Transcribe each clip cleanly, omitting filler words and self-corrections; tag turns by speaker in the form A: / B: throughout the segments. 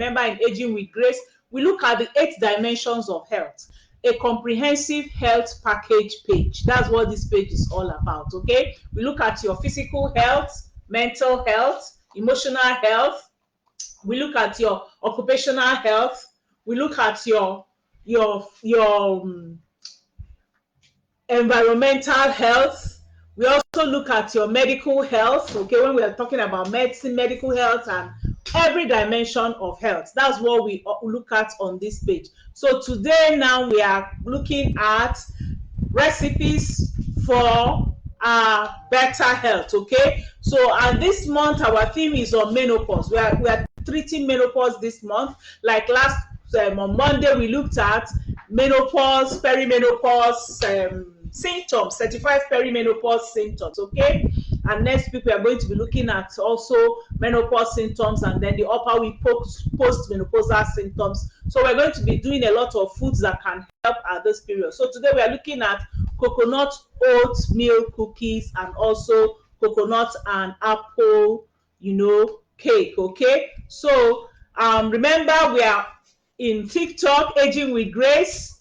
A: Remember, in Aging with Grace, we look at the 8 dimensions of health, a comprehensive health package page. That's what this page is all about, okay? We look at your physical health, mental health, emotional health. We look at your occupational health. We look at your environmental health. We also look at your medical health, okay, when we are talking about medicine, medical health, and every dimension of health. That's what we look at on this page. So today now we are looking at recipes for better health, okay? So, and this month our theme is on menopause. We are treating menopause this month. Like last on Monday we looked at menopause, perimenopause symptoms, 35 perimenopause symptoms, okay? And next week we are going to be looking at also menopause symptoms, and then the upper week post-menopausal symptoms. So we're going to be doing a lot of foods that can help at this period. So today we are looking at coconut oatmeal cookies and also coconut and apple, cake, okay? So remember, we are in TikTok, Aging with Grace,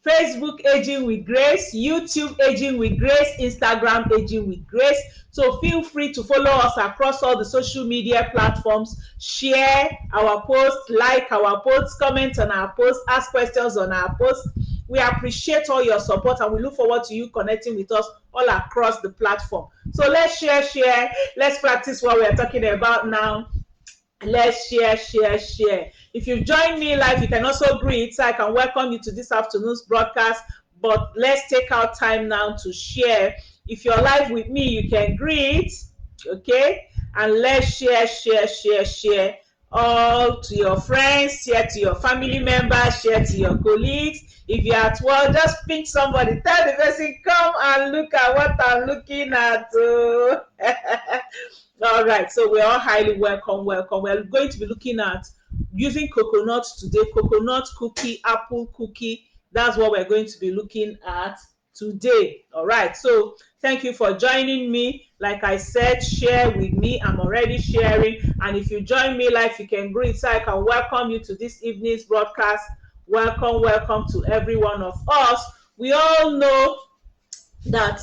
A: Facebook, Aging with Grace, YouTube, Aging with Grace, Instagram, Aging with Grace. So feel free to follow us across all the social media platforms, share our posts, like our posts, comment on our posts, ask questions on our posts. We appreciate all your support, and we look forward to you connecting with us all across the platform. So let's share. Let's practice what we are talking about now. Let's share. If you've joined me live, you can also greet, so I can welcome you to this afternoon's broadcast. But let's take our time now to share. If you're live with me, you can greet, okay? And let's share all to your friends, share to your family members, share to your colleagues. If you're at work, just pinch somebody, tell the person, come and look at what I'm looking at. All right, so we're all highly welcome. We're going to be looking at using coconut today, coconut cookie, apple cookie. That's what we're going to be looking at today. All right, so thank you for joining me. Like I said, share with me. I'm already sharing. And if you join me live, you can greet, so I can welcome you to this evening's broadcast. Welcome to every one of us. We all know that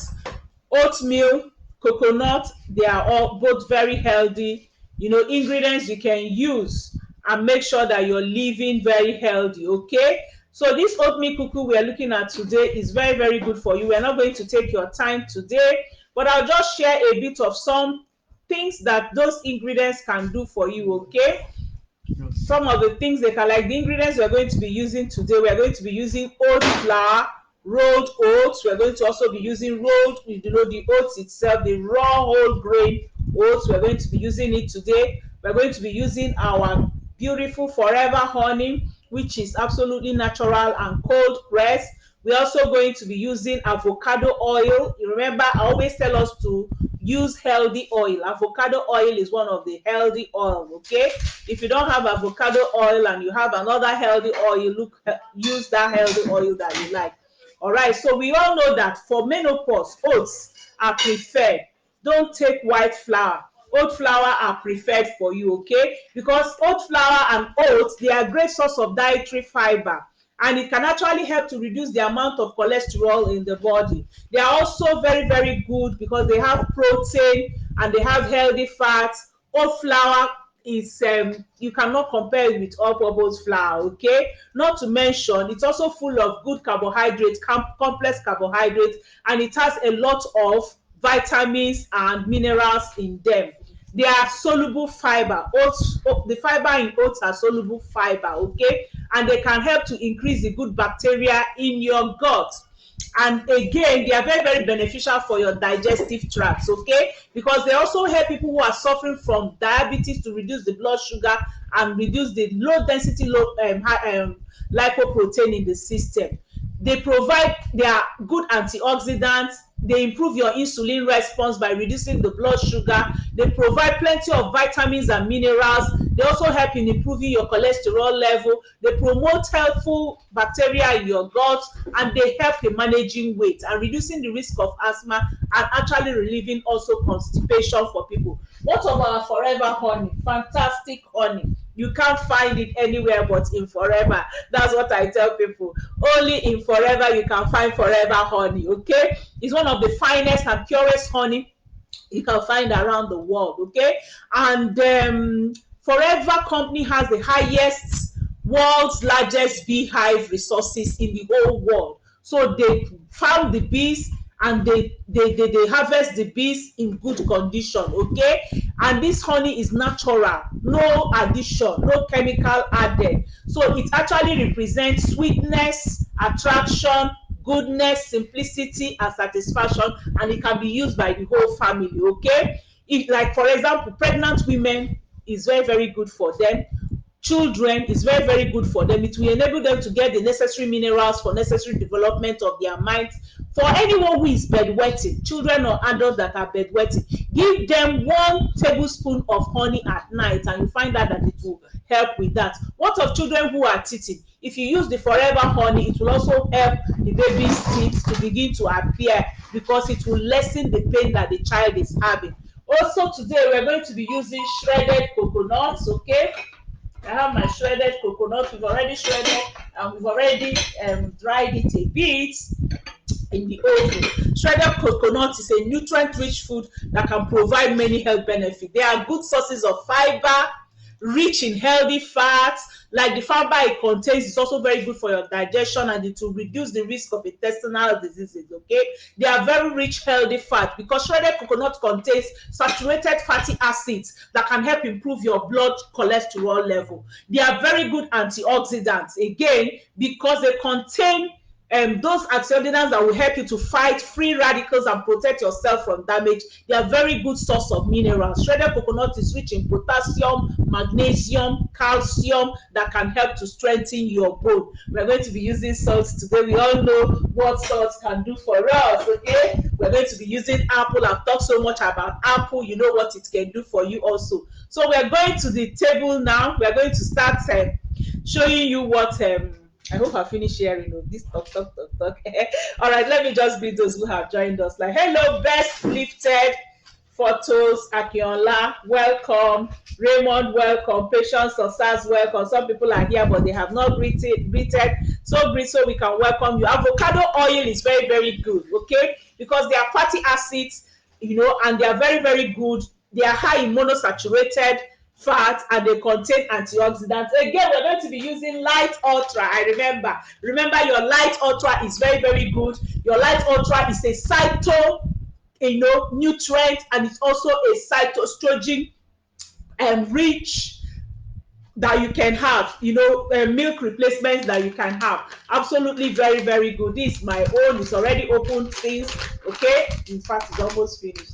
A: oatmeal, coconut, they are all both very healthy, ingredients you can use and make sure that you're living very healthy, okay? So this oatmeal cookie we are looking at today is very, very good for you. We're not going to take your time today, but I'll just share a bit of some things that those ingredients can do for you, okay? Some of the things they can, like the ingredients we're going to be using today, we're going to be using oat flour, rolled oats. We're going to also be using rolled, the oats itself, the raw whole grain oats. We're going to be using it today. We're going to be using our beautiful forever honey, which is absolutely natural and cold pressed. We're also going to be using avocado oil. You remember, I always tell us to use healthy oil. Avocado oil is one of the healthy oil, okay? If you don't have avocado oil and you have another healthy oil, use that healthy oil that you like. All right, so we all know that for menopause, oats are preferred. Don't take white flour. Oat flour are preferred for you, okay? Because oat flour and oats, they are a great source of dietary fiber, and it can actually help to reduce the amount of cholesterol in the body. They are also very, very good because they have protein and they have healthy fats. Oat flour is you cannot compare it with all-purpose flour, okay? Not to mention, it's also full of good carbohydrates, complex carbohydrates, and it has a lot of vitamins and minerals in them. They are soluble fiber. The fiber in oats are soluble fiber, okay? And they can help to increase the good bacteria in your gut. And again, they are very, very beneficial for your digestive tracts, okay? Because they also help people who are suffering from diabetes to reduce the blood sugar and reduce the low density lipoprotein in the system. They are good antioxidants. They improve your insulin response by reducing the blood sugar. They provide plenty of vitamins and minerals. They also help in improving your cholesterol level. They promote helpful bacteria in your gut, and they help in managing weight and reducing the risk of asthma, and actually relieving also constipation for people. What of our forever honey? Fantastic honey. You can't find it anywhere but in Forever. That's what I tell people. Only in Forever you can find Forever honey, okay? It's one of the finest and purest honey you can find around the world, okay? And Forever company has the highest, world's largest beehive resources in the whole world. So they found the bees and they harvest the bees in good condition, okay? And this honey is natural, no addition, no chemical added. So it actually represents sweetness, attraction, goodness, simplicity, and satisfaction, and it can be used by the whole family, okay? If, like for example, pregnant women, is very very good for them. Children is very very good for them. It will enable them to get the necessary minerals for necessary development of their minds. For anyone who is bedwetting, children or adults that are bedwetting, give them 1 tablespoon of honey at night and you find out that it will help with that. What of children who are teething? If you use the Forever honey, it will also help the baby's teeth to begin to appear, because it will lessen the pain that the child is having. Also today we're going to be using shredded coconuts, okay? I have my shredded coconut. We've already shredded and we've already dried it a bit in the oven. Shredded coconut is a nutrient-rich food that can provide many health benefits. They are good sources of fiber, rich in healthy fats. Like the fiber it contains is also very good for your digestion, and it will reduce the risk of intestinal diseases, okay? They are very rich healthy fat because shredded coconut contains saturated fatty acids that can help improve your blood cholesterol level. They are very good antioxidants, again, because they contain those antioxidants that will help you to fight free radicals and protect yourself from damage. They are very good source of minerals. Shredded coconut is rich in potassium, magnesium, calcium that can help to strengthen your bone. We're going to be using salts today. We all know what salt can do for us, okay? We're going to be using apple. I've talked so much about apple. You know what it can do for you also. So we're going to the table now. We're going to start showing you what I hope I finish sharing this talk. All right, let me just greet those who have joined us. Like, hello, best lifted photos, Achonwa, welcome. Raymond, welcome. Patience Osas, welcome. Some people are here, but they have not greeted. So greet so we can welcome you. Avocado oil is very, very good, okay? Because they are fatty acids, and they are very, very good. They are high in monosaturated fat and they contain antioxidants. Again, we're going to be using Light Ultra. I remember your Light Ultra is very very good. Your Light Ultra is a phyto nutrient, and it's also a cytoestrogen rich that you can have, milk replacements that you can have. Absolutely very very good. This is my own. It's already opened since, okay? In fact, it's almost finished.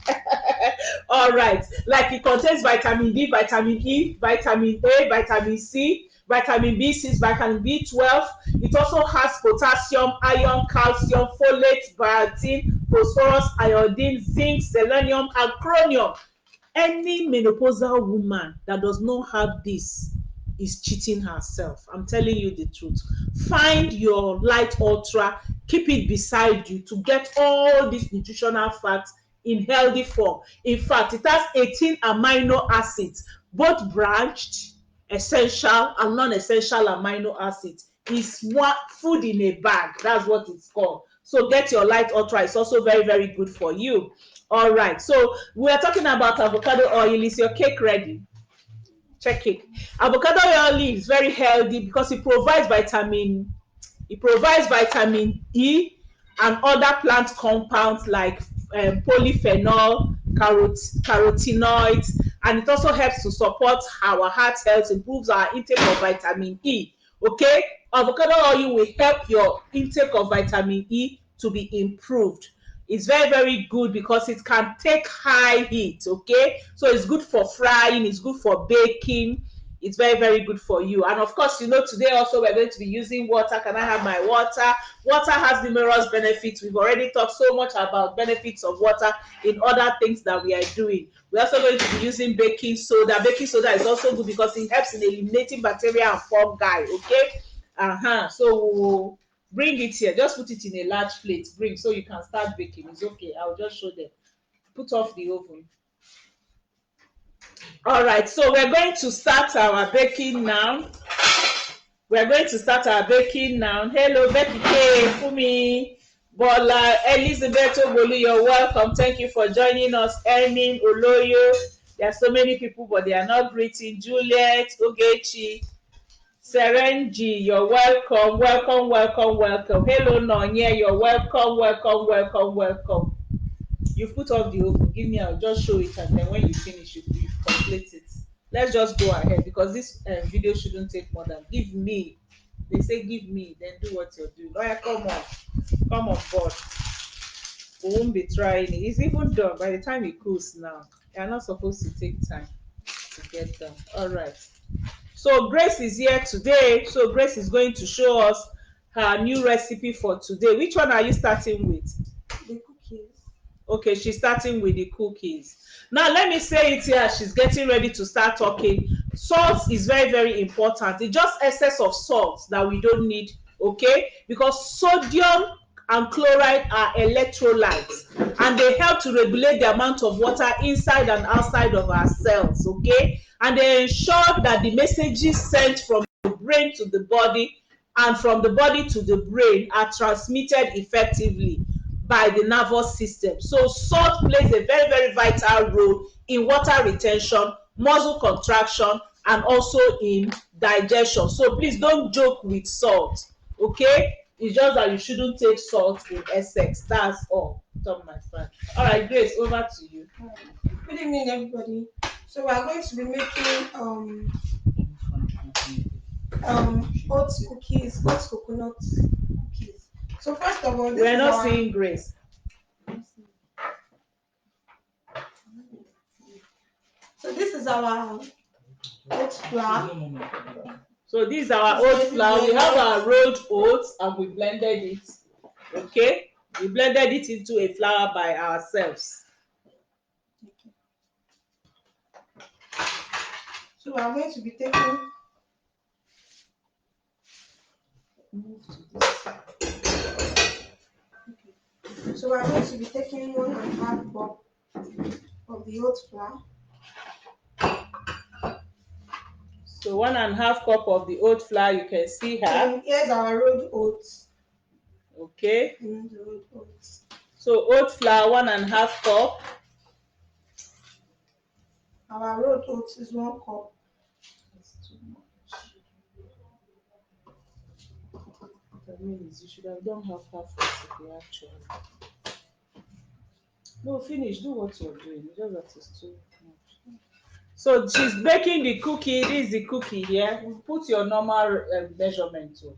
A: All right, like it contains vitamin D, vitamin E, vitamin A, vitamin C, vitamin B6, vitamin B12. It also has potassium, iron, calcium, folate, biotin, phosphorus, iodine, zinc, selenium, and chromium. Any menopausal woman that does not have this is cheating herself. I'm telling you the truth. Find your Light Ultra, keep it beside you to get all these nutritional facts in healthy form. In fact, it has 18 amino acids, both branched, essential and non-essential amino acids. It's one food in a bag. That's what it's called. So get your Light Ultra. It's also very very good for you. All right, so we are talking about avocado oil. Is your cake ready? Check it. Avocado oil is very healthy because it provides vitamin E and other plant compounds like polyphenol, carotenoids, and it also helps to support our heart health, improves our intake of vitamin E. Okay, avocado oil will help your intake of vitamin E to be improved. It's very very good because it can take high heat, okay? So it's good for frying, it's good for baking. It's very very good for you. And of course, today also we're going to be using water. Can I have my water? Water has numerous benefits. We've already talked so much about benefits of water in other things that we are doing. We're also going to be using baking soda. Baking soda is also good because it helps in eliminating bacteria and fungi, okay? So bring it here. Just put it in a large plate. Bring so you can start baking. It's okay. I'll just show them. Put off the oven. All right, so we're going to start our baking now. We're going to start our baking now. Hello, Becky K, Fumi, Bola, Elizabeth Obolu, you're welcome. Thank you for joining us. Emin, Oloyo, there are so many people, but they are not greeting. Juliet, Ogechi, Serenji, you're welcome, welcome, welcome, welcome. Hello, Nonye, you're welcome, welcome, welcome, welcome. You've put off the oven. Give me, I'll just show it, and then when you finish, you complete it. Let's just go ahead because this video shouldn't take more than. Give me. They say give me, then do what you're doing. Oh yeah, come on board. We won't be trying it. It's even done by the time it cools now. You're not supposed to take time to get done. All right. So Grace is here today. So Grace is going to show us her new recipe for today. Which one are you starting with?
B: The cookies.
A: Okay, she's starting with the cookies. Now let me say it here, she's getting ready to start talking. Salt is very, very important. It's just excess of salt that we don't need, okay? Because sodium and chloride are electrolytes and they help to regulate the amount of water inside and outside of our cells, okay? And they ensure that the messages sent from the brain to the body and from the body to the brain are transmitted effectively by the nervous system. So salt plays a very, very vital role in water retention, muscle contraction, and also in digestion. So please don't joke with salt, okay? It's just that you shouldn't take salt in excess. That's all. Top my friend. All right, Grace, over to you.
B: Good evening, everybody. So we are going to be making oats cookies, oats coconut cookies. So first of all, this
A: We're
B: is
A: not
B: our.
A: seeing Grace.
B: So this is our oat flour.
A: So this is our oat flour. We have our rolled oats and we blended it. Okay, we blended it into a flour by ourselves.
B: So we are going to be taking. So we are going to be taking 1.5 cup of the oat flour.
A: So 1.5 cup of the oat flour, you can see her.
B: And here's our rolled oats.
A: Okay.
B: The rolled oats.
A: So oat flour 1.5 cup.
B: Our rolled oats is 1 cup.
A: That's too much. That means you should have done half recipe actually. No, finish. Do what you're doing. Just that it's too much. So she's baking the cookie. This is the cookie here. Put your normal measurement too.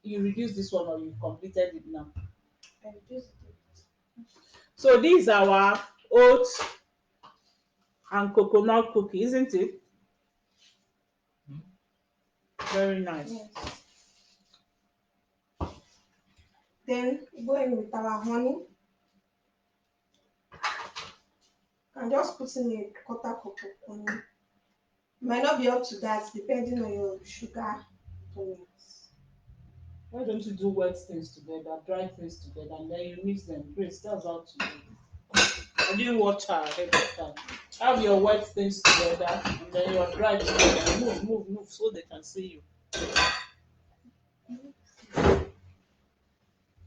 A: You reduce this one or you've completed it now.
B: I reduced it.
A: So these are our oats and coconut cookie, isn't it? Very nice.
B: Yes. Then go in with our honey. And just put in a quarter cup of honey. Might not be up to that depending on your sugar tolerance.
A: Why don't you do wet things together, dry things together, and then you mix them? Grace, that's how to do it. I didn't watch her ahead of time. Have your wet things together and then your dry together. Move so they can see you.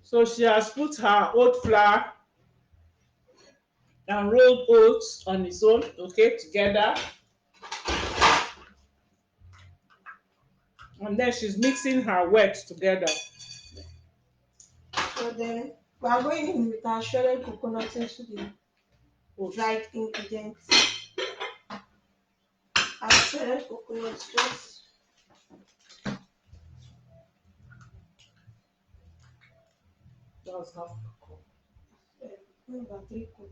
A: So she has put her oat flour and rolled oats on its own, okay, together. And then she's mixing her wet together.
B: So then we are going in with our shredded coconut into the dried ingredients. Our shredded coconut just
A: That's half a cup.
B: about 3 cups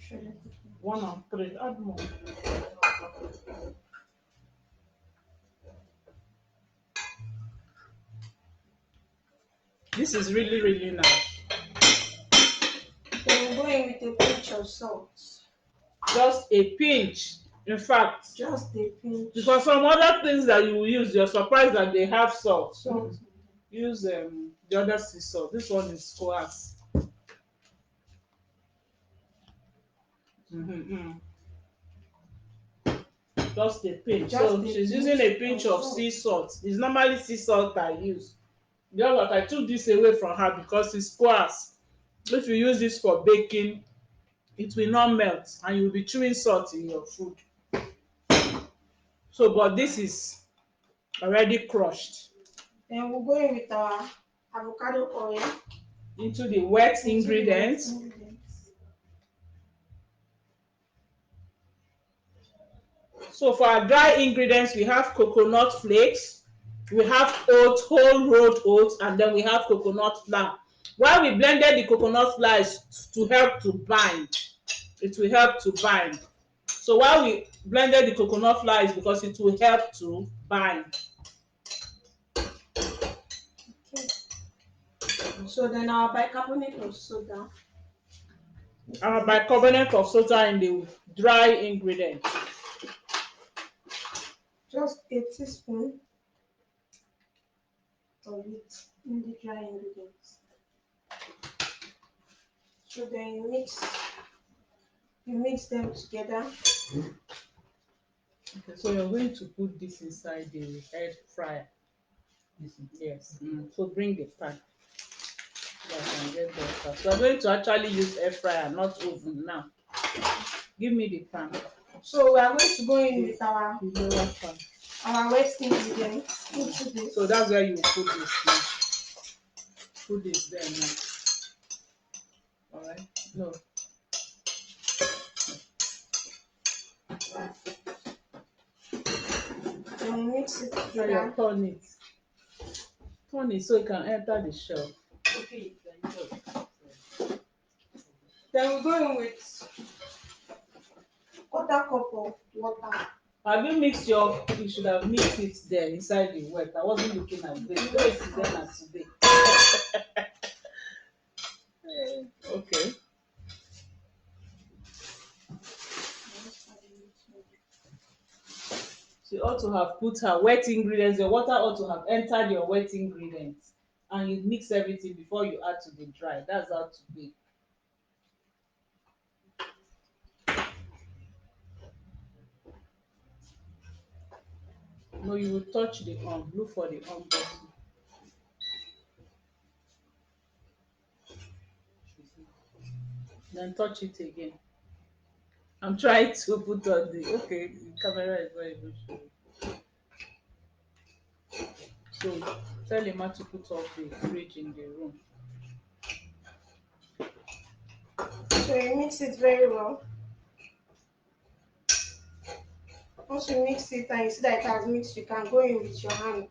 B: shredded coconut.
A: 1 and 3, add more. This is really, really nice.
B: Then we're going with a pinch of salt.
A: Just a pinch. In fact,
B: Just a pinch.
A: because some other things that you will use, you're surprised that they have salt.
B: Salt.
A: Use the other sea salt. This one is squash. Just a pinch.
B: Just
A: So
B: a
A: she's
B: pinch
A: using a pinch of
B: salt.
A: sea salt. It's normally sea salt I use. Just that I took this away from her because it's squares. If you use this for baking, it will not melt and you will be chewing salt in your food. So, but this is already crushed
B: Then we'll go in with our avocado oil
A: into the wet
B: into the wet
A: ingredients.
B: ingredients.
A: So for our dry ingredients, we have coconut flakes, we have oats, whole rolled oats, and then we have coconut flour. While we blended the coconut flour is to help to bind. It will help to bind. So while we blended the coconut flour is because it will help to bind.
B: Okay. So then our bicarbonate of soda.
A: Our bicarbonate of soda in the dry ingredients.
B: Just a teaspoon of it in the dry ingredients. So then you mix them together.
A: Okay, so you're going to put this inside the air fryer. Yes. So bring the pan. So I can get that fast. We're going to actually use air fryer, not oven now. Give me the pan.
B: So we are going to go in with our
A: The lower pan.
B: wet ingredients into this.
A: So that's where you put this now. Put this there now. Alright? No.
B: Then we mix it
A: Now
B: together.
A: you turn it. Turn it so it can enter the shell. Okay,
B: Then we go in with quarter cup of water.
A: have you mixed your, you should have mixed it there inside the wet. I wasn't looking at this. Where is it then as today? Okay. She ought to have put her wet ingredients. The water ought to have entered your wet ingredients, and you mix everything before you add to the dry. That's how to bake. No, you will touch the look for the button. Then touch it again. I'm trying to put on the the camera is not even showing. So tell Emma to put off the fridge in the room.
B: So you mix it very well. Once you mix it and you see that it has mixed, you can go in with your hand.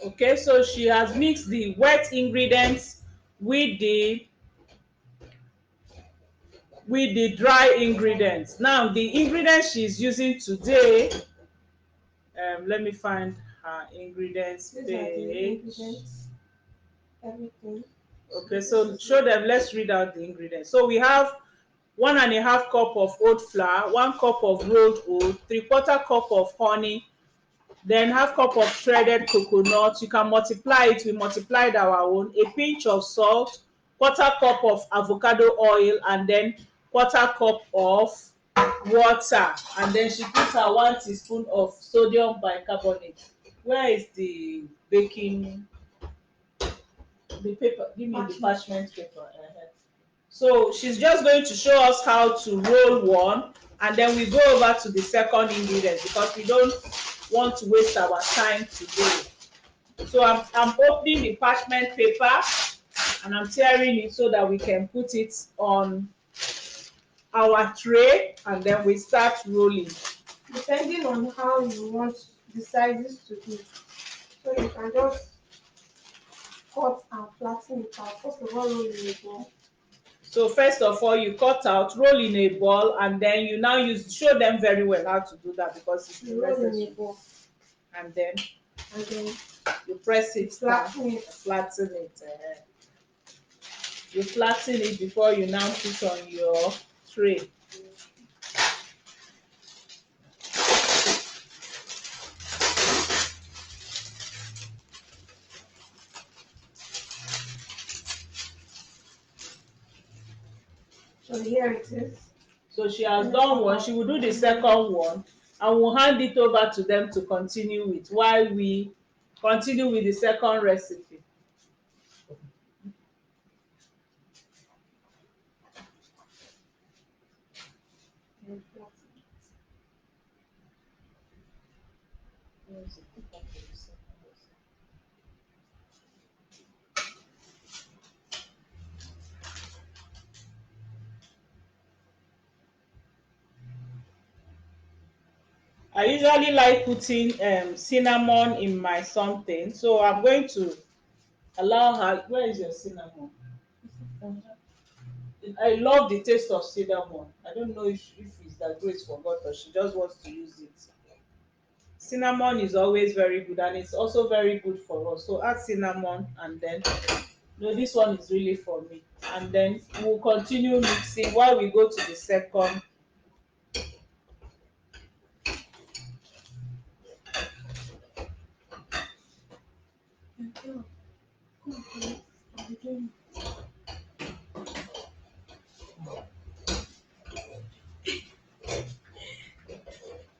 A: Okay, so she has mixed the wet ingredients with the dry ingredients. Now the ingredients she's using today, let me find her ingredients
B: These are the
A: page.
B: ingredients. Everything.
A: Okay, so show them. Let's read out the ingredients. So we have 1.5 cup of oat flour, 1 cup of rolled oat, 3/4 cup of honey, then half cup of shredded coconut. You can multiply it. We multiplied our own. A pinch of salt, 1/4 cup of avocado oil, and then 1/4 cup of water. And then she put her 1 teaspoon of sodium bicarbonate. Where is the baking? The paper. Give me the parchment paper. So she's just going to show us how to roll one, and then we go over to the second ingredient because we don't want to waste our time today. So I'm opening the parchment paper and I'm tearing it so that we can put it on our tray, and then we start rolling.
B: Depending on how you want the sizes to be. So you can just cut and flatten it out. First of all, roll in a ball.
A: So first of all, you cut out, roll in a ball, and then you now show them very well how to do that because it's
B: You roll in a
A: necessary.
B: ball.
A: And then you press it down, flatten it. You flatten it before you now put on your tray.
B: So here it is.
A: So she has done one, she will do the second one, and we'll hand it over to them to continue with while we continue with the second recipe. I usually like putting cinnamon in my something, so I'm going to allow her. Where is your cinnamon? I love the taste of cinnamon. I don't know if it's that Grace forgot or she just wants to use it. Cinnamon is always very good, and it's also very good for us. So add cinnamon, and then no, this one is really for me. And then we'll continue mixing while we go to the second.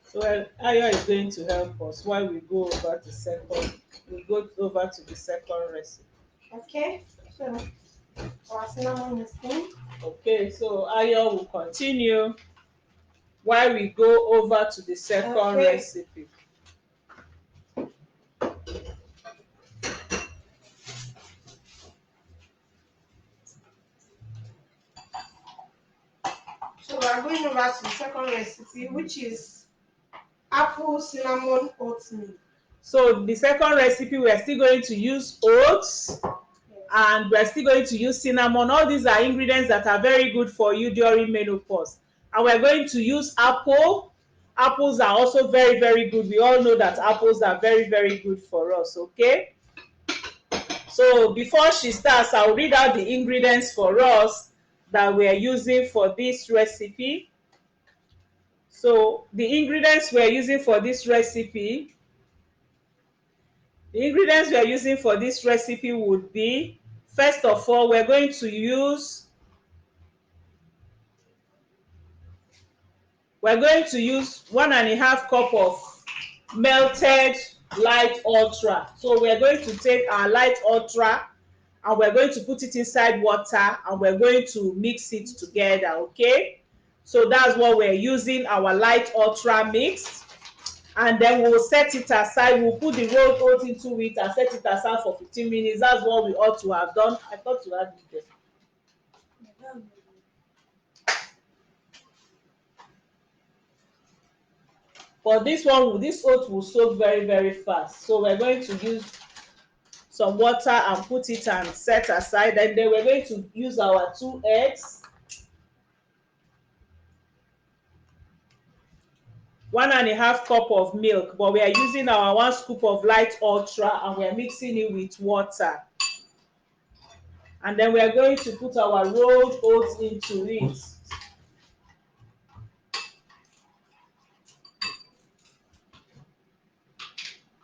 A: So Ayo is going to help us while we go over the second. We go over to the second recipe.
B: Okay, so our cinnamon is in.
A: Okay, so Ayo will continue while we go over to the second recipe.
B: So we are going over to the second recipe, which is apple cinnamon oatmeal.
A: So the second recipe, we are still going to use oats, and we're still going to use cinnamon. All these are ingredients that are very good for you during menopause. And we're going to use apple. Apples are also very, very good. We all know that apples are very, very good for us, okay? So before she starts, I'll read out the ingredients for us that we are using for this recipe. So the ingredients we are using for this recipe, would be, first of all, we're going to use 1.5 cup of melted light ultra. So we're going to take our light ultra and we're going to put it inside water and we're going to mix it together, okay? So that's what we're using, our light ultra mixed. And then we'll set it aside. We'll put the rolled oats into it and set it aside for 15 minutes. That's what we ought to have done. I thought you had it there. For this one, this oat will soak very, very fast. So we're going to use some water and put it and set aside. And then we're going to use our 2 eggs, 1.5 cup of milk, but we are using our 1 scoop of light ultra and we are mixing it with water. And then we are going to put our rolled oats into it.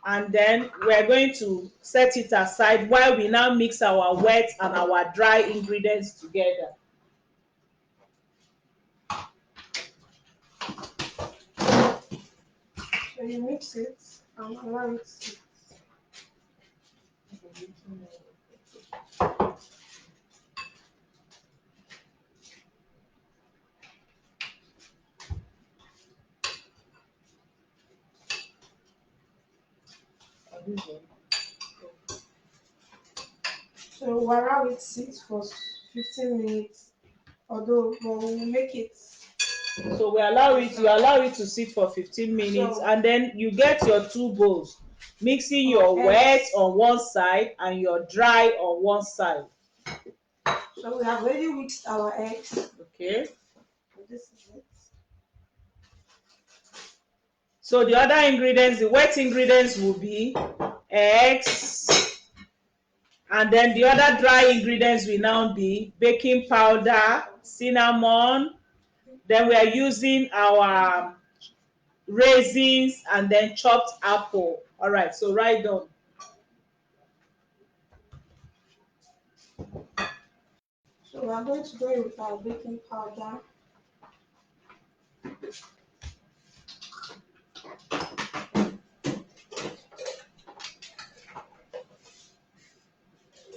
A: And then we are going to set it aside while we now mix our wet and our dry ingredients together.
B: So you mix it and allow it to. So we'll allow it sit for 15 minutes, although we'll make it.
A: So you allow it to sit for 15 minutes, and then you get your 2 bowls, mixing your wet on one side and your dry on one side.
B: So we have already mixed our eggs.
A: Okay.
B: So this is it.
A: So the other ingredients, the wet ingredients will be eggs, and then the other dry ingredients will now be baking powder, cinnamon, then we are using our raisins, and then chopped apple. All right, so write down.
B: So So we are going to go in with our baking powder.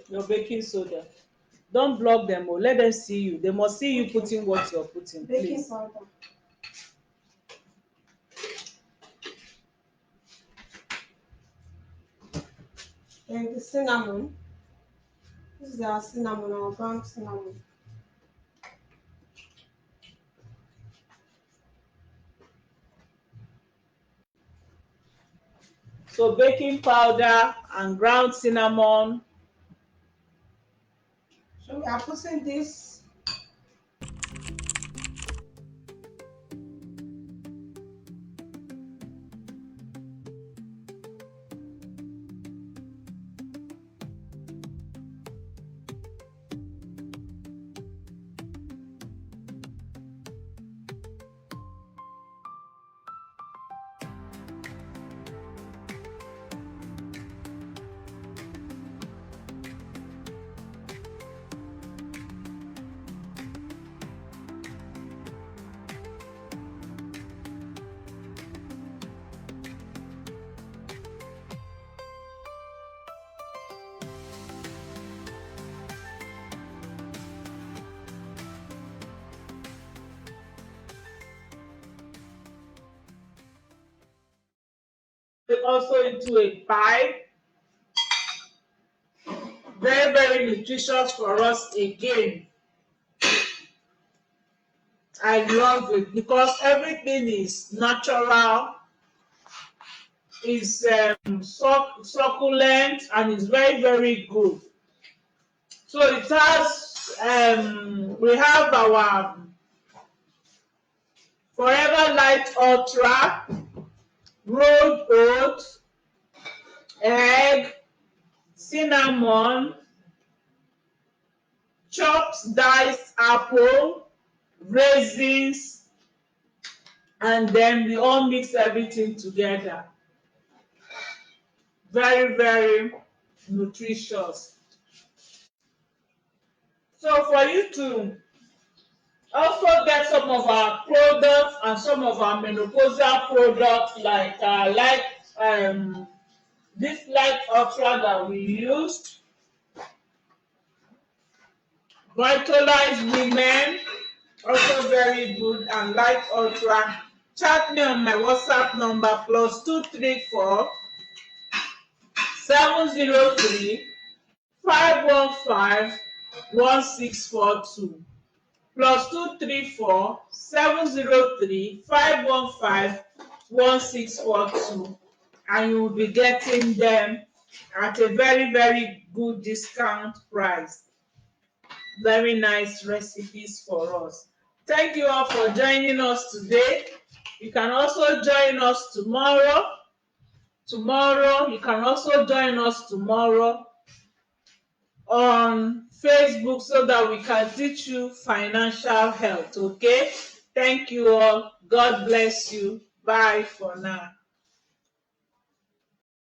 A: Your baking soda. Don't block them, or let them see you. They must see you putting what you're putting,
B: Baking
A: please.
B: powder. Then the cinnamon. This is our cinnamon, our ground cinnamon.
A: So baking powder and ground cinnamon.
B: So we are putting this.
A: Also into a pie. Very, very nutritious for us again. I love it because everything is natural, is succulent, and is very, very good. So it has, we have our Forever Light Ultra, rolled oats, egg, cinnamon, chopped diced apple, raisins, and then we all mix everything together. Very, very nutritious. So for you to also get some of our products and some of our menopausal products like this light ultra that we used, Vitalize Women, also very good, and light ultra. Chat me on my WhatsApp number +234 703 515 1642. +234 703 515 1642, and you will be getting them at a very, very good discount price. Very nice recipes for us. Thank you all for joining us today. You can also join us tomorrow. You can also join us tomorrow on Facebook so that we can teach you financial health. Okay? Thank you all. God bless you. Bye for now.